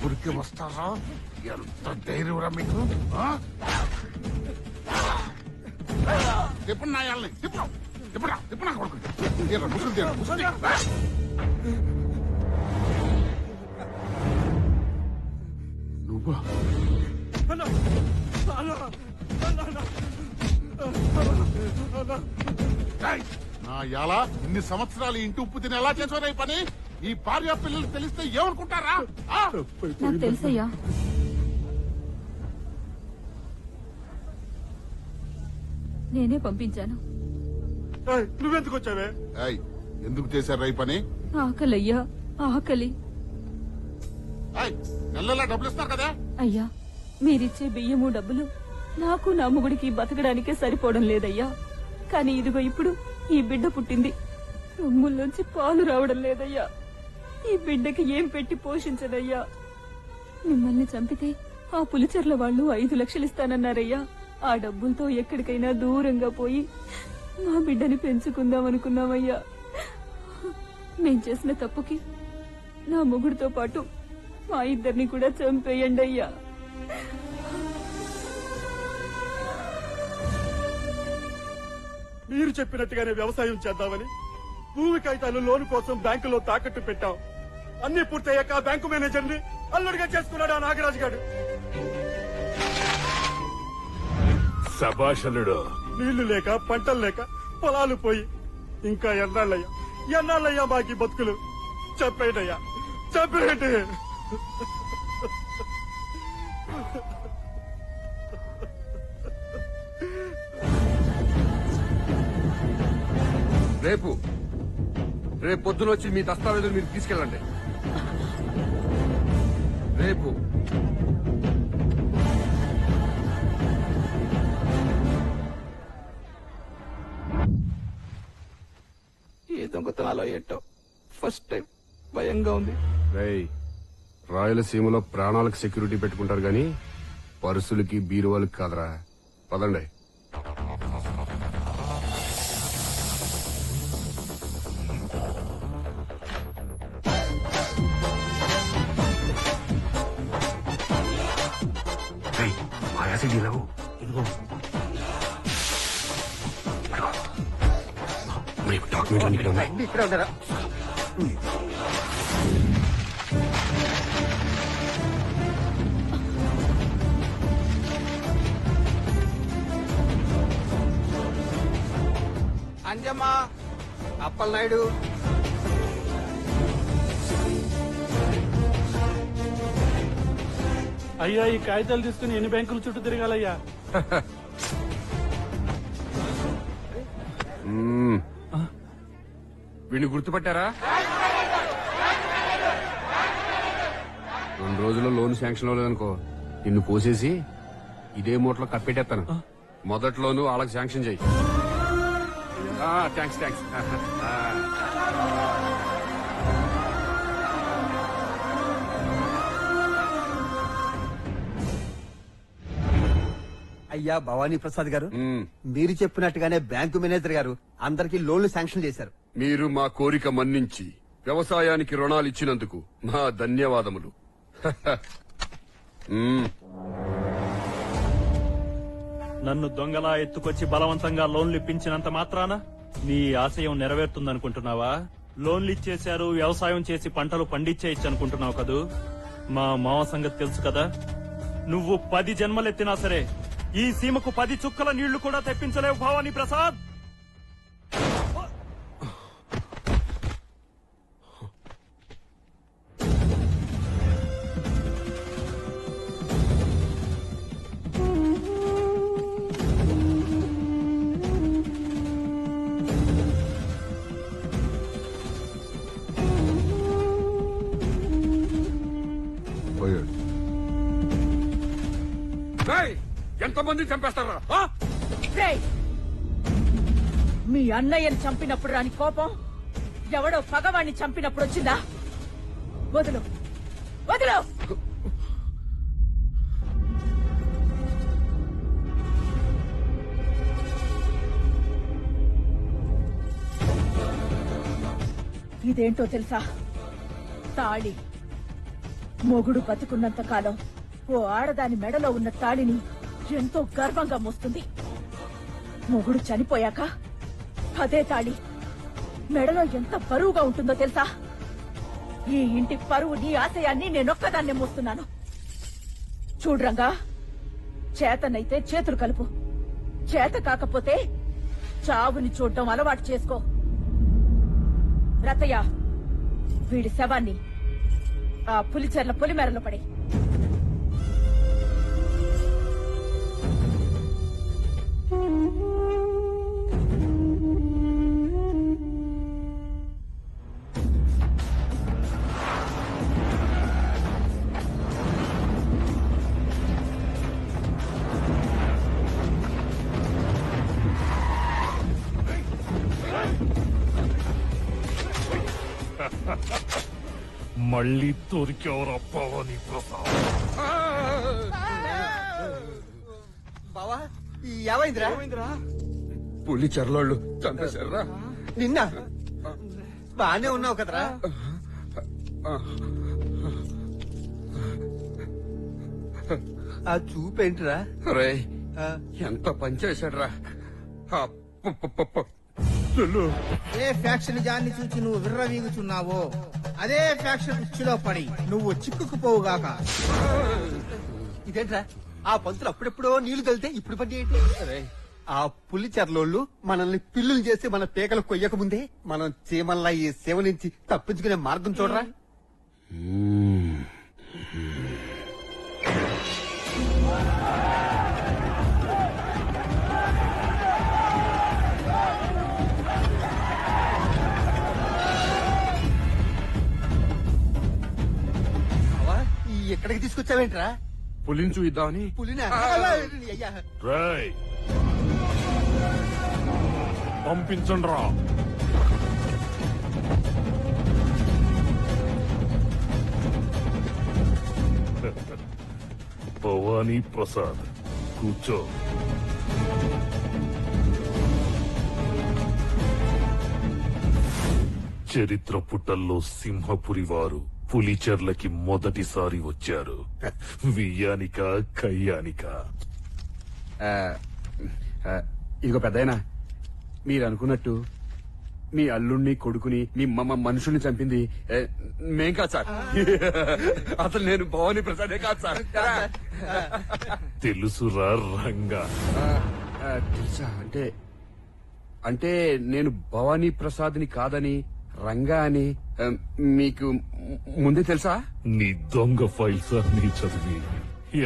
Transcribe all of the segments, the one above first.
ఊరికి వస్తారా? ఎంత ధైర్యంరా మీకు? తిప్పండి నాయాలని, తిప్పు నా కొడుకు. ముసుగు నువ్వా? నా యాలా ఇన్ని సంవత్సరాలు ఇంటి ఉప్పు తిని ఎలా చేసారా ఈ పని? ఈ భార్య పిల్లలు తెలిస్తే ఏమనుకుంటారా? నాకు తెలుసయ్యా. నేనే పంపించాను. నువ్వెందుకు వచ్చావే? ఎందుకు చేశారా ఈ పని? ఆకలయ్యా, ఆకలి. నెలలా డబ్బులు ఇస్తారు కదా? అయ్యా, మీరిచ్చే బియ్యము డబ్బులు నాకు నా మొగుడికి బతకడానికే సరిపోవడం లేదయ్యా. కానీ ఇదిగో ఇప్పుడు ఈ బిడ్డ పుట్టింది, రొమ్ముల్లోంచి పాలు రావడం లేదయ్యా. ఈ బిడ్డకి ఏం పెట్టి పోషించదయ్యా. మిమ్మల్ని చంపితే ఆ పులిచెర్ల వాళ్ళు 5 లక్షలు ఇస్తానన్నారయ్యా. ఆ డబ్బులతో ఎక్కడికైనా దూరంగా పోయి మా బిడ్డని పెంచుకుందాం అనుకున్నామయ్యా. మేం చేసిన తప్పుకి నా మొగుడితో పాటు మా ఇద్దరిని కూడా చంపేయండి అయ్యా. మీరు చెప్పినట్టుగానే వ్యవసాయం చేద్దామని భూమి కాగితాలు లోను కోసం బ్యాంకులో తాకట్టు పెట్టాం. అన్ని పూర్తయ్యాక బ్యాంకు మేనేజర్ ని అల్లుడిగా చేసుకున్నాడు ఆ నాగరాజు గారు. సభాషలుడు. నీళ్లు లేక పంటలు లేక పొలాలు పోయి ఇంకా ఎన్నాళ్ళయ్యా మాకి బతుకులు. చెప్పేటయ్యా, చెప్పేయండి. రేపు పొద్దున వచ్చి మీ దస్తావేజులు మీరు తీసుకెళ్ళండి. రేపు ఏ దొంగతనాలో ఏంటో ఫస్ట్ టైం భయంగా ఉంది. రాయలసీమలో ప్రాణాలకు సెక్యూరిటీ పెట్టుకుంటారు గాని పర్సులకి బీరువాలకి కాదరా. పదండి. డాక్యుమెంట్ ఇక్కడ ఉన్నారా? అంజమ్మా, అప్పలనాయుడు, అయ్యా ఈ కాగితాలు తీసుకుని ఎన్ని బ్యాంకుల చుట్టూ తిరగాలయ్యా? వీడిని గుర్తుపట్టారా? 2 రోజుల్లో లోన్ శాంక్షన్ అవ్వలేదనుకో, నిన్ను పోసేసి ఇదే మూటలో కప్పెట్టేస్తాను. మొదట్లోనూ వాళ్ళకి శాంక్షన్ చెయ్యి. థ్యాంక్స్. అయ్యా భవానీ ప్రసాద్ గారు, మీరు చెప్పినట్టుగానే బ్యాంకు మేనేజర్ గారు అందరికీ లోన్లు శాంక్షన్ చేశారు. మీరు మా కోరిక మన్నించి వ్యవసాయానికి రుణాలు ఇచ్చినందుకు మా ధన్యవాదములు. నన్ను దొంగలా ఎత్తుకొచ్చి బలవంతంగా లోన్లు ఇప్పించినంత మాత్రాన నీ ఆశయం నెరవేరుతుందనుకుంటున్నావా? లోన్లు ఇచ్చేశారు, వ్యవసాయం చేసి పంటలు పండించేయచ్చు అనుకుంటున్నావు కదూ? మా మావ సంగతి తెలుసు కదా. నువ్వు 10 జన్మలెత్తినా సరే ఈ సీమకు 10 చుక్కల నీళ్లు కూడా తెప్పించలేవు భవానీ ప్రసాద్. ఎంతమంది చంపేస్తారా? మీ అన్నయ్యని చంపినప్పుడు రాని కోపం ఎవడో పగవాణ్ణి చంపినప్పుడు వచ్చిందా? వదులు. ఇదేంటో తెలుసా? తాళి మొగుడు బతుకున్నంత కాలం ఓ ఆడదాని మెడలో ఉన్న తాళిని ఎంతో గర్వంగా మోస్తుంది. మొగుడు చనిపోయాక అదే తాళి మెడలో ఎంత బరువుగా ఉంటుందో తెలుసా? ఈ ఇంటి పరువు నీ ఆశయాన్ని నేనొక్కదాన్నే మోస్తున్నాను. చూడ్రంగా, చేతనైతే చేతులు కలుపు, చేత కాకపోతే చావుని చూడ్డం అలవాటు చేసుకో. రతయ్య, వీడి శవాన్ని ఆ పులిచెర్ల పొలిమేరలో పడి. మళ్ళీ దొరికేవరా భవానీ ప్రసాద్? బావా ఏమైందిరా? పులి చెరలోళ్ళు చంపేశారా? నిన్న బానే ఉన్నావు కదరా? ఆ చూపేంటిరా? రే ఎంత పనిచేశాడ్రా! ఏ ఫ్యాక్షన్ జాన్ని చూసి నువ్వు విర్రవీగుచున్నావో అదే ఫ్యాక్షన్ ఉచ్చులో పడి నువ్వు చిక్కుకుపోవుగాక. ఇదేంట్రా? ఆ పంతులు అప్పుడెప్పుడో నీళ్లు కలితే ఇప్పుడు పడి ఏంటి? ఆ పులి చెర్లోళ్ళు మనల్ని పిల్లులు చేసి మన పేకలు కొయ్యక ముందే మనం చీమల్లా ఈ సేవ నుంచి తప్పించుకునే మార్గం చూడరా? ఎక్కడికి తీసుకొచ్చావేంట్రా? పులిని చూద్దామని. పులినా? అయ్యా, రేయ్, పంపించండ్రా. భవానీ ప్రసాద్, కూర్చో. చరిత్ర పుటల్లో సింహపురి వారు పులిచెర్లకి మొదటిసారి వచ్చారు. వియ్యానిక కయ్యానిక. ఇదిగో పెద్దయినా, మీరు అనుకున్నట్టు మీ అల్లుణ్ణి కొడుకుని మీ మనుషుల్ని చంపింది మేం కాదు సార్. అసలు నేను భవానీ ప్రసాదే కాదు సార్. తెలుసురా రంగా? తెలుసా? అంటే నేను భవానీ ప్రసాద్ని కాదని రంగా అని మీకు ముందే తెలుసా? నీ దొంగ ఫైల్స్ అన్ని చదివి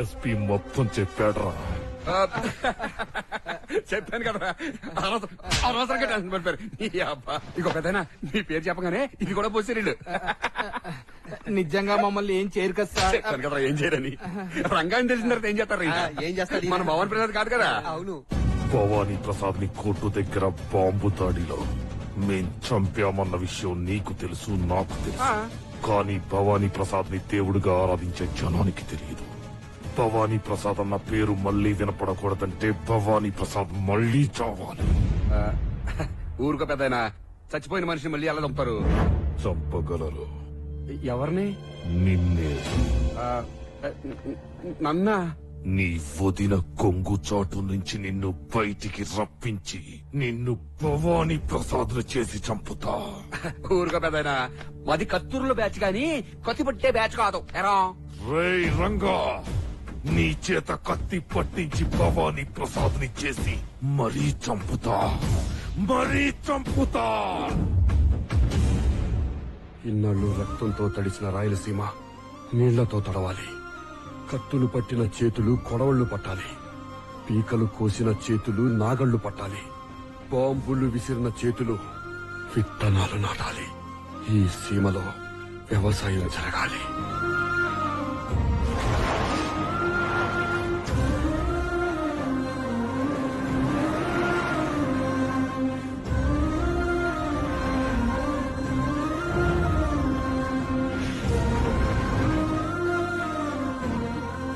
ఎస్పీ మొత్తం చెప్పాడ్రా. చెప్పాను కదా, అనవసరంగా టెన్షన్ పడిపోయారు. ఇక పెద్దనా మీ పేరు చెప్పగానే ఇది కూడా పోసేరీళ్ళు. నిజంగా మమ్మల్ని ఏం చేయరు కదా సార్. చెప్పాను కదా ఏం చేయరని. రంగాన్ని తెలిసిన తర్వాత ఏం చేస్తారు? ఏం చేస్తాడు? మన భవానీ ప్రసాద్ కాదు కదా. అవును. భవానీ ప్రసాద్ ని కోర్టు దగ్గర బాంబు దాడిలో మేం చంపామన్న విషయం నీకు తెలుసు, నాకు తెలుసు. కానీ భవానీ ప్రసాద్ ని దేవుడిగా ఆరాధించే జనానికి తెలియదు. భవానీ ప్రసాద్ అన్న పేరు మళ్లీ వినపడకూడదంటే భవానీ ప్రసాద్ మళ్లీ చావాలి. ఊరుకో పెద్దయినా, చచ్చిపోయిన మనిషిని మళ్ళీ ఎలా చంపుతారు? చంపగలరు. ఎవరిని? నిన్నే. నన్నా? నీ వదిన కొంగు చాటు నుంచి నిన్ను బయటికి రప్పించి నిన్ను భవానీ ప్రసాద్ చేసి చంపుతా. ఊరుకో పెద్దయినా, మాది కత్తూరులో బ్యాచ్ గాని కత్తి పట్టే బ్యాచ్ కాదు. ఎరా రేయ్ రంగా, నీ చేత కత్తి పట్టించి భవానీ ప్రసాద్ ని చేసి మరీ చంపుతా. ఇన్నాళ్ళు రక్తంతో తడిసిన రాయలసీమ నీళ్లతో తడవాలి. కత్తులు పట్టిన చేతులు కొడవళ్లు పట్టాలి. పీకలు కోసిన చేతులు నాగళ్లు పట్టాలి. బాంబులు విసిరిన చేతులు విత్తనాలు నాటాలి. ఈ సీమలో వ్యవసాయం జరగాలి.